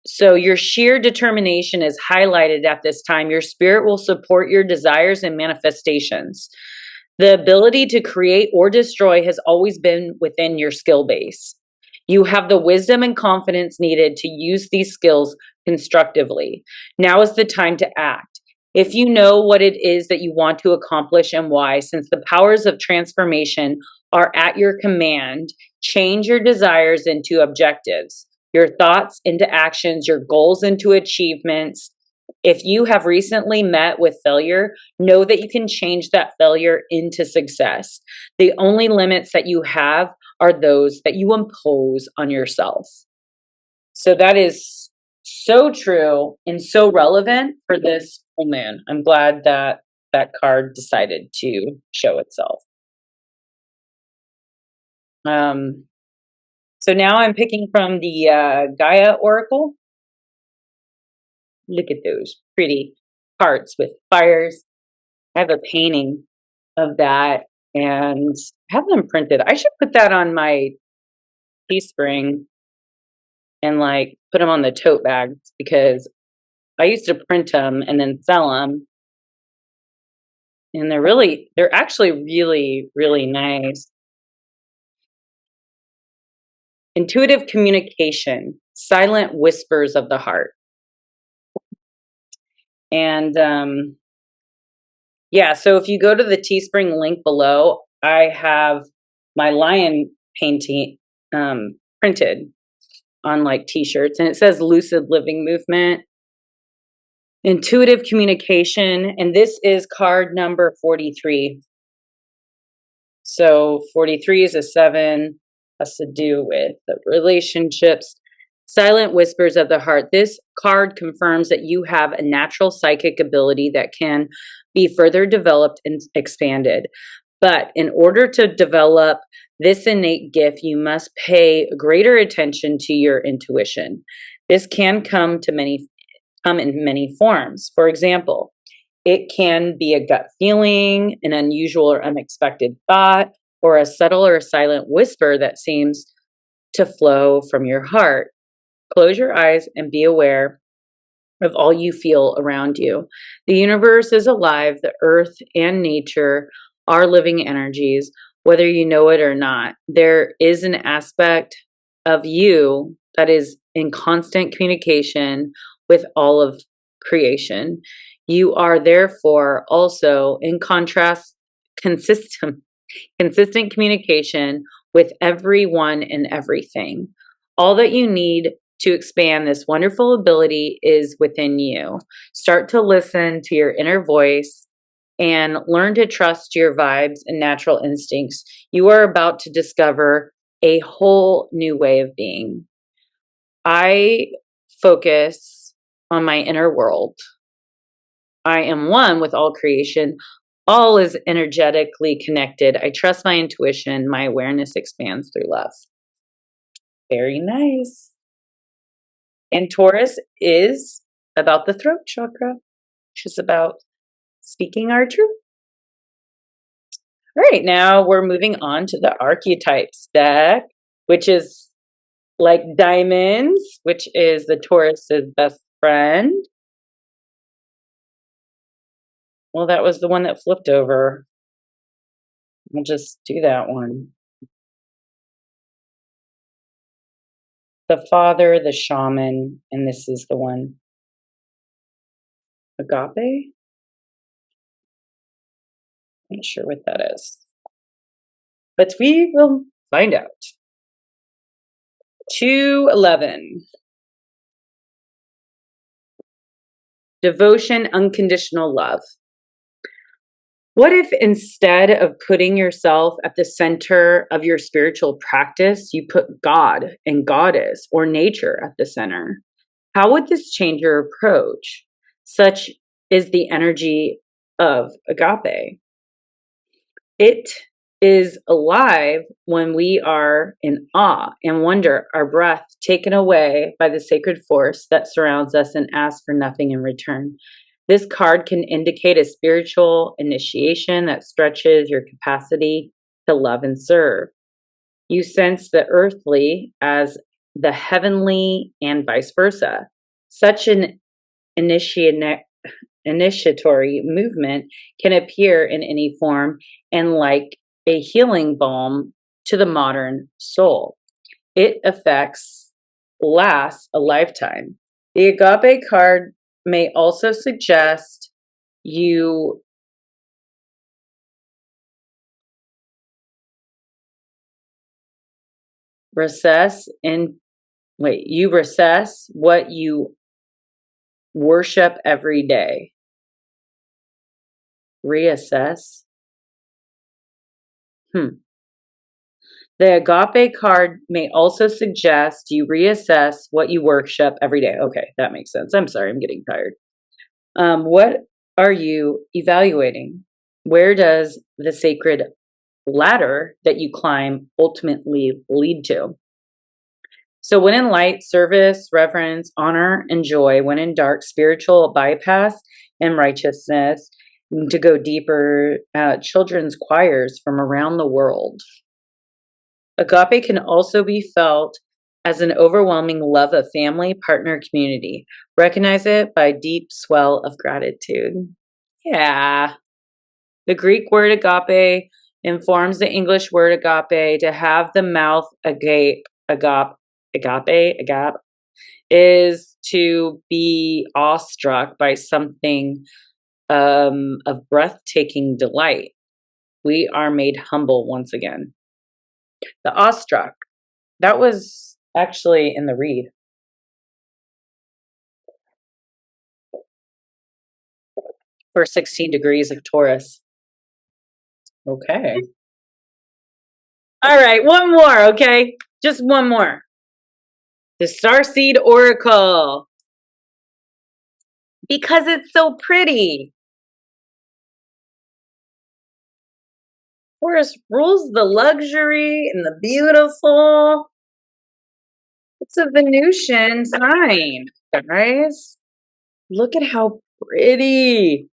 So your sheer determination is highlighted at this time. Your spirit will support your desires and manifestations. The ability to create or destroy has always been within your skill base. You have the wisdom and confidence needed to use these skills constructively. Now is the time to act. If you know what it is that you want to accomplish and why, since the powers of transformation are at your command, change your desires into objectives, your thoughts into actions, your goals into achievements. If you have recently met with failure, know that you can change that failure into success. The only limits that you have are those that you impose on yourself. So that is so true and so relevant for this full moon. I'm glad that that card decided to show itself. So now I'm picking from the Gaia Oracle. Look at those pretty cards with fires. I have a painting of that and have them printed. I should put that on my Teespring and like put them on the tote bags, because I used to print them and then sell them. And they're actually really, really nice. Intuitive communication, silent whispers of the heart. And yeah, so if you go to the Teespring link below, I have my lion painting printed on like t-shirts, and it says Lucid Living Movement, intuitive communication, and this is card number 43. So 43 is a 7, has to do with the relationships. Silent whispers of the heart. This card confirms that you have a natural psychic ability that can be further developed and expanded. But in order to develop this innate gift, you must pay greater attention to your intuition. This can come in many forms. For example, it can be a gut feeling, an unusual or unexpected thought, or a subtle or silent whisper that seems to flow from your heart. Close your eyes and be aware of all you feel around you. The universe is alive. The earth and nature are living energies, whether you know it or not. There is an aspect of you that is in constant communication with all of creation. You are therefore also in consistent communication with everyone and everything. All that you need to expand this wonderful ability is within you. Start to listen to your inner voice and learn to trust your vibes and natural instincts. You are about to discover a whole new way of being. I focus on my inner world. I am one with all creation. All is energetically connected. I trust my intuition. My awareness expands through love. Very nice. And Taurus is about the throat chakra, which is about speaking our truth. All right, now we're moving on to the archetypes deck, which is like diamonds, which is the Taurus's best friend. Well, that was the one that flipped over. I'll just do that one. The father, the shaman, and this is the one. Agape? Not sure what that is. But we will find out. 211. devotion, unconditional love. What if instead of putting yourself at the center of your spiritual practice, you put God and Goddess or nature at the center? How would this change your approach? Such is the energy of agape. It is alive when we are in awe and wonder, our breath taken away by the sacred force that surrounds us and asks for nothing in return. This card can indicate a spiritual initiation that stretches your capacity to love and serve. You sense the earthly as the heavenly and vice versa. Such an initiatory movement can appear in any form and like a healing balm to the modern soul. It lasts a lifetime. The agape card may also suggest you recess what you worship every day. Reassess. The agape card may also suggest you reassess what you worship every day. Okay, that makes sense. I'm sorry, I'm getting tired. What are you evaluating? Where does the sacred ladder that you climb ultimately lead to? So when in light, service, reverence, honor, and joy. When in dark, spiritual bypass and righteousness. To go deeper, children's choirs from around the world. Agape can also be felt as an overwhelming love of family, partner, community. Recognize it by deep swell of gratitude. Yeah. The Greek word agape informs the English word agape. To have the mouth agape, is to be awestruck by something of breathtaking delight. We are made humble once again. The awestruck, that was actually in the read. For 16 degrees of Taurus. Okay. All right, one more, okay? Just one more. The Starseed Oracle. Because it's so pretty. Taurus rules the luxury and the beautiful. It's a Venusian sign, guys. Look at how pretty.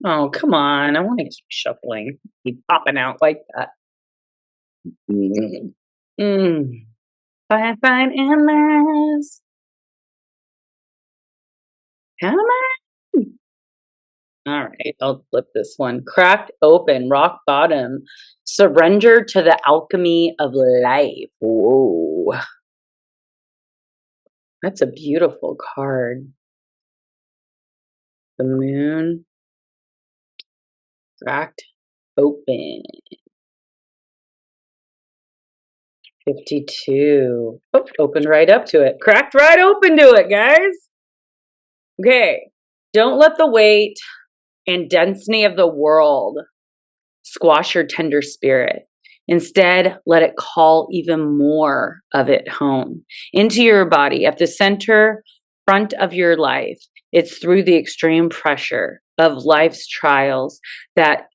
Oh, come on. I want to keep shuffling. Keep popping out like that. Fine endless. Come on. All right, I'll flip this one. Cracked open, rock bottom. Surrender to the alchemy of life. Whoa. That's a beautiful card. The moon. Cracked open. 52. Oh, opened right up to it. Cracked right open to it, guys. Okay. Don't let the weight and density of the world squash your tender spirit. Instead, let it call even more of it home into your body at the center front of your life. It's through the extreme pressure of life's trials that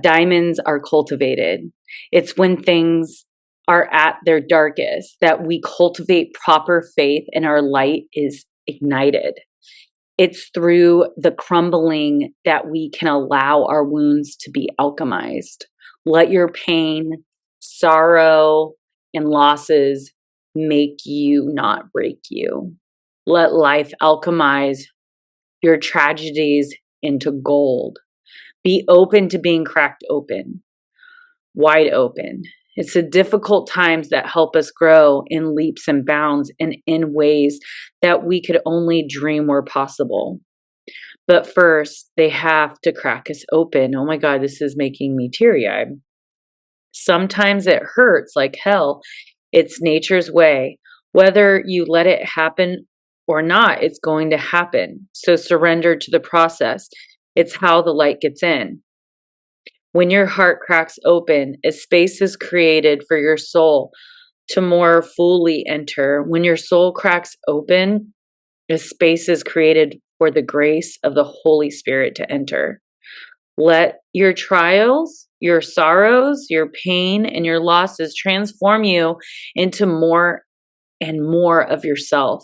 diamonds are cultivated. It's when things are at their darkest that we cultivate proper faith and our light is ignited. It's through the crumbling that we can allow our wounds to be alchemized. Let your pain, sorrow, and losses make you, not break you. Let life alchemize your tragedies into gold. Be open to being cracked open, wide open. It's the difficult times that help us grow in leaps and bounds and in ways that we could only dream were possible. But first, they have to crack us open. Oh my God, this is making me teary-eyed. Sometimes it hurts like hell. It's nature's way. Whether you let it happen or not, it's going to happen. So surrender to the process. It's how the light gets in. When your heart cracks open, a space is created for your soul to more fully enter. When your soul cracks open, a space is created for the grace of the Holy Spirit to enter. Let your trials, your sorrows, your pain, and your losses transform you into more and more of yourself.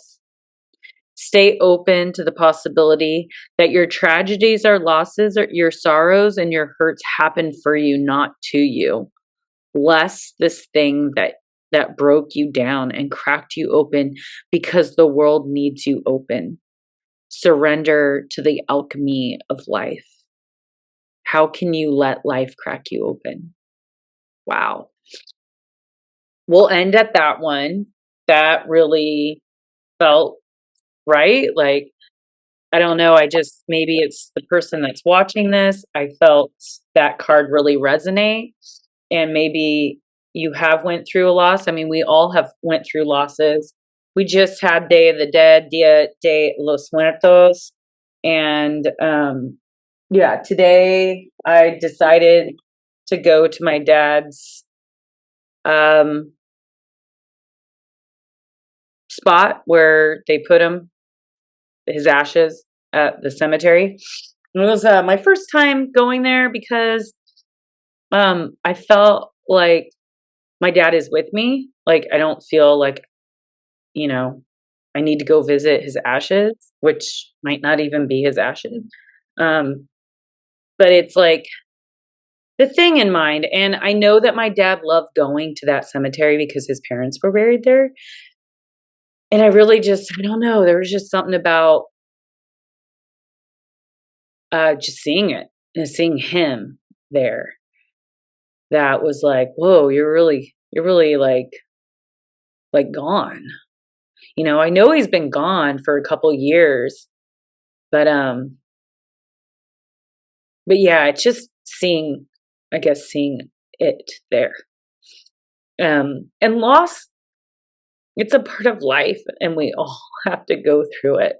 Stay open to the possibility that your tragedies or losses or your sorrows and your hurts happen for you, not to you. Bless this thing that broke you down and cracked you open because the world needs you open. Surrender to the alchemy of life. How can you let life crack you open? Wow. We'll end at that one. That really felt right. Like, I don't know. Maybe it's the person that's watching this. I felt that card really resonate. And maybe you have went through a loss. I mean, we all have went through losses. We just had Day of the Dead, Dia de los Muertos. And yeah, today I decided to go to my dad's spot where they put his ashes at the cemetery. It was my first time going there because I felt like my dad is with me. Like, I don't feel like, I need to go visit his ashes, which might not even be his ashes. But it's like the thing in mind. And I know that my dad loved going to that cemetery because his parents were buried there. And I really I don't know, there was just something about just seeing it and seeing him there that was like, whoa, you're really like gone. I know he's been gone for a couple years, but yeah, it's just seeing it there. And loss, it's a part of life and we all have to go through it.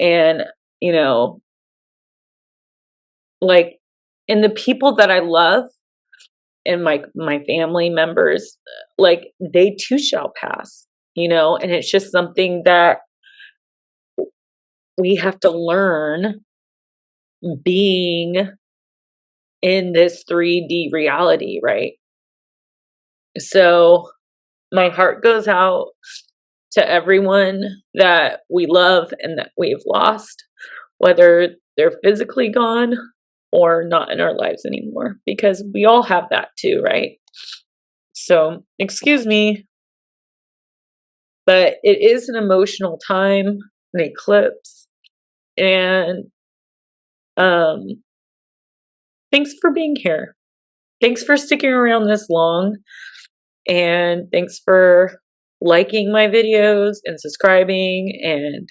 And, like, and the people that I love and my family members, like, they too shall pass, and it's just something that we have to learn being in this 3D reality, right? So my heart goes out to everyone that we love and that we've lost, whether they're physically gone or not in our lives anymore, because we all have that too, right? So, excuse me, but it is an emotional time, an eclipse, and thanks for being here. Thanks for sticking around this long, and thanks for liking my videos and subscribing and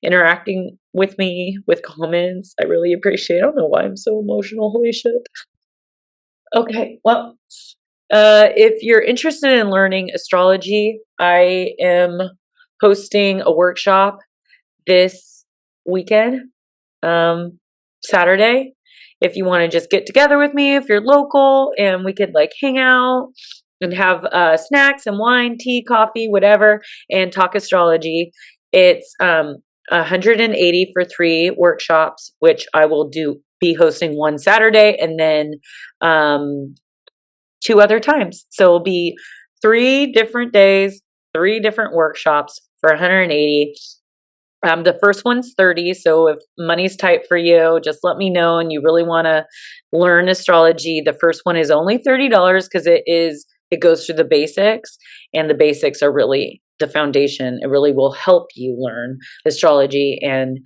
interacting with me with comments. I really appreciate it. I don't know why I'm so emotional. Holy shit. Okay, well, if you're interested in learning astrology, I am hosting a workshop this weekend, Saturday. If you want to just get together with me, if you're local, and we could like hang out and have snacks and wine, tea, coffee, whatever, and talk astrology. It's 180 for 3 workshops, which I will be hosting one Saturday and then 2 other times. So it'll be 3 different days, 3 different workshops for 180. The first one's 30. So if money's tight for you, just let me know and you really want to learn astrology. The first one is only $30 because it goes through the basics, and the basics are really the foundation. It really will help you learn astrology and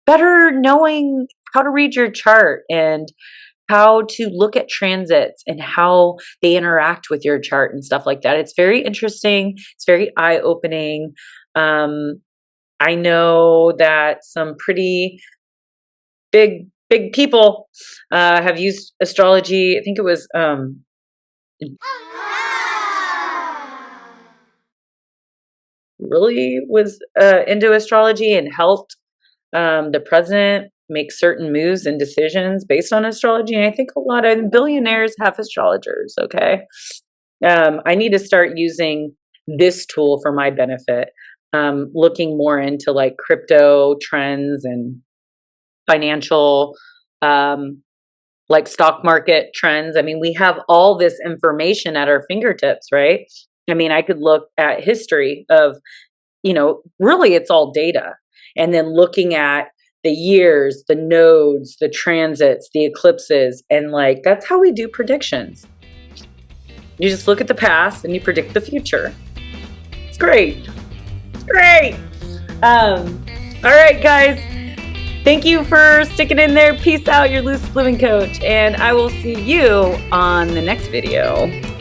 better knowing how to read your chart and how to look at transits and how they interact with your chart and stuff like that. It's very interesting. It's very eye-opening. I know that some pretty big people have used astrology. I think it was really was into astrology and helped the president make certain moves and decisions based on astrology. And I think a lot of billionaires have astrologers. Okay. I need to start using this tool for my benefit, looking more into like crypto trends and financial, like stock market trends. I mean, we have all this information at our fingertips, right? I mean, I could look at history of, really it's all data. And then looking at the years, the nodes, the transits, the eclipses, and like that's how we do predictions. You just look at the past and you predict the future. It's great. It's great. All right, guys. Thank you for sticking in there. Peace out, your Lucid Living Coach. And I will see you on the next video.